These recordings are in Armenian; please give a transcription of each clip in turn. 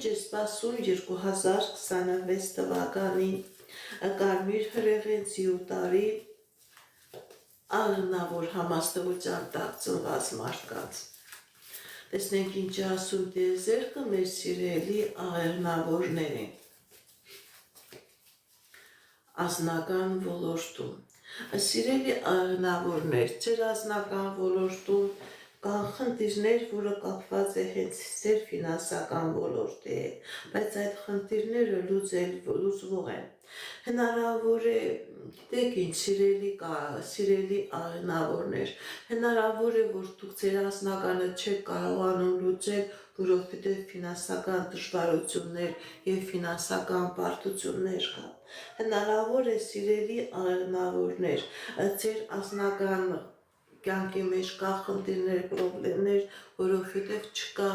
ինչ է սպասում 2026 թվականին Կարմիր հրեղենցի ու տարի աղնավոր համաստեղության տակ ծնված մարդկանց։ Տեսնենք ինչ ասում տիեզերքը մեր սիրելի աղեղնավորներին։ Ազնական ոլորտում։ Սիրելի աղեղնավորներ, ձեր ազնական ոլորտում կան խնդիրներ, որը կապված է հենց ձեր ֆինանսական ոլորտի հետ, բայց այդ խնդիրները լուծվող են։ Հնարավոր է, գիտեք ինչ, սիրելի աղեղնավորներ, հնարավոր է, որ դուք ձեր ազնականը չեք կարողանում լուծել, որովհետև ֆինանսական դժվարություններ և ֆինանսական բարդություններ կան։ Հնարավոր է, սիրելի աղեղնավորներ, ձեր ազնական կյանքի մեջ կա խնդիրներ, պրոբլեմներ, որովհետև չկա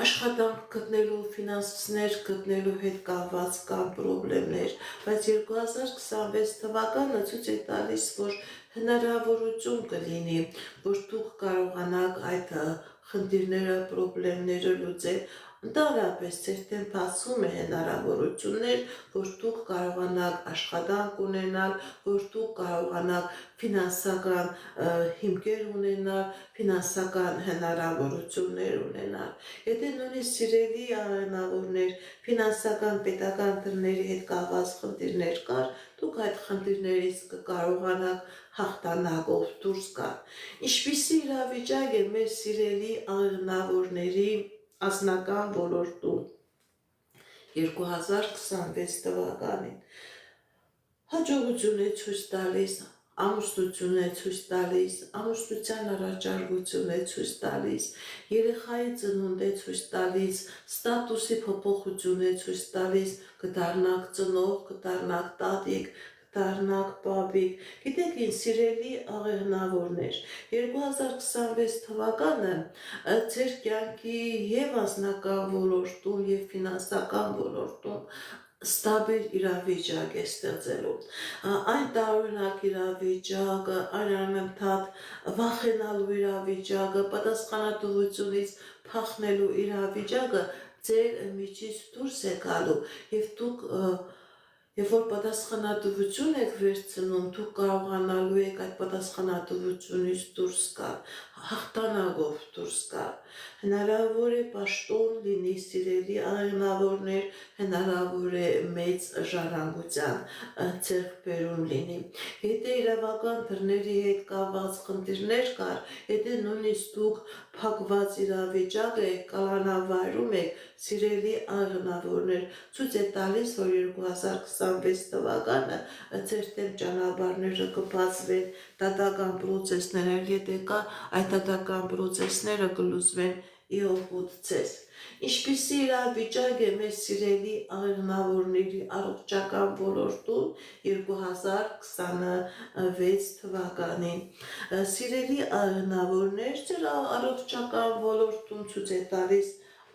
աշխատանք գտնելու, ֆինանսներ գտնելու հետ կապված կան պրոբլեմներ, բայց 2026 թվականը ցույց է տալիս, որ հնարավորություն կլինի, որ դուք կարողանաք այդ խնդիրները, պրոբլեմները լուծել։ Ընդհանրապես ձեր դեմ բացում է հնարավորություններ, որ դուք կարողանաք աշխատանք ունենալ, որ դուք կարողանաք ֆինանսական հիմքեր ունենալ, ֆինանսական հնարավորություններ ունենալ։ Եթե նույնիսկ սիրելի աղեղնավորներ, ֆինանսական պետական դռների հետ կապված խնդիրներ կար, դուք այդ խնդիրներից կկարողանաք հաղթանակով դուրս գալ։ Ինչպիսի իրավիճակ է մեր սիրելի աղեղնավորների ազնական ոլորտում 2026 թվականին։ Հաջողություն է ցույց տալիս, ամուսնություն է ցույց տալիս, ամուսնության առաջարկություն է ցույց տալիս, երեխայի ծնունդ է ցույց տալիս, ստատուսի փոփոխություն է ցույց տալիս, կդառնաք ծնող, կդառնաք տատիկ, կդառնաք պապիկ։ Գիտեք ինչ, սիրելի աղեղնավորներ, 2026 թվականը ձեր կյանքի և անձնական ոլորտում, և ֆինանսական ոլորտում ստաբիլ իրավիճակ է ստեղծելու։ Այն տարօրինակ իրավիճակը, այն անընդհատ վախենալու իրավիճակը, պատասխանատվությունից փախնելու իրավիճակը ձեր միջից դուրս է գալու, և դուք երբ որ պատասխանատվություն եք վերցնում, դուք կարողանալու եք այդ պատասխանատվությունից դուրս գալ, հաղթանակով դուրս գալ։ Հնարավոր է պաշտոն լինի, սիրելի աղեղնավորներ, հնարավոր է մեծ ժառանգության ձեռքբերում լինի։ Եթե իրավական դռների հետ կապված խնդիրներ կար, եթե նույնիսկ դուք փակված իրավիճակ եք, կալանավայրում եք, սիրելի աղեղնավորներ, ցույց է տալիս, որ 2026 թվականը ձեր դեմ ճանապարհները կբացվեն, դատական պրոցեսներ, եթե կա, այդ դատական պրոցեսները կլուծվեն ի օգուտ ձեզ։ Ինչպիսի իրավիճակ է մեր սիրելի աղեղնավորների առողջական ոլորտում 2026 թվականին։ Սիրելի աղեղնավորներ, ձեր առողջական ոլորտում ցույց է տալիս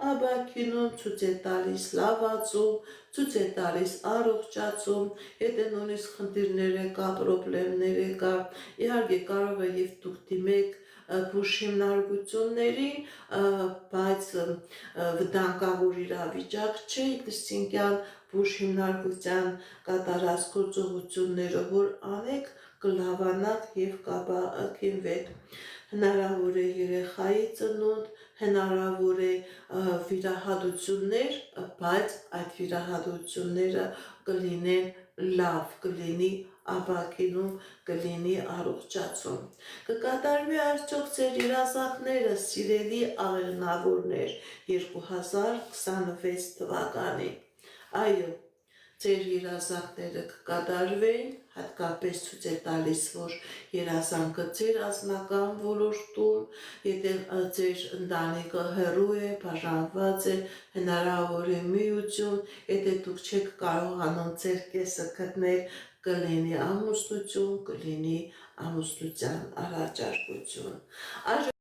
աբակինում, ցույց է տալիս լավացում, ցույց է տալիս առողջացում, եթե նույնիսկ խնդիրներ կա, պրոբլեմներ կա, իհարկե կարող է և դուք դիմեք բուժ հիմնարկություններին, բայց վտանգավոր իրավիճակ չէ, քրիստոնեական բուժ հիմնարկության կատարած գործողությունները, որ անեք, կլավանաք և կապահովեք։ Հնարավոր է երեխայի ծնունդ, հնարավոր է վիրահատություններ, բայց այդ վիրահատությունները կլինեն լավ, կլինի ապակինում, կլինի առողջացում։ Կկատարվի արդյոք ձեր երազանքները, սիրելի աղեղնավորներ, 2026 թվականին։ Այո, ձեր երազանքները կկատարվեն, հատկապես ցույց է տալիս, որ երազանքը ձեր անձնական ոլորտում, եթե ձեր ընտանիքը հեռու է, բաժանված է, հնարավոր է միություն, եթե դուք չեք կարողանում ձեր կեսը գտնել, կլինի ամուսնություն, կլինի ամուսնության առաջարկություն։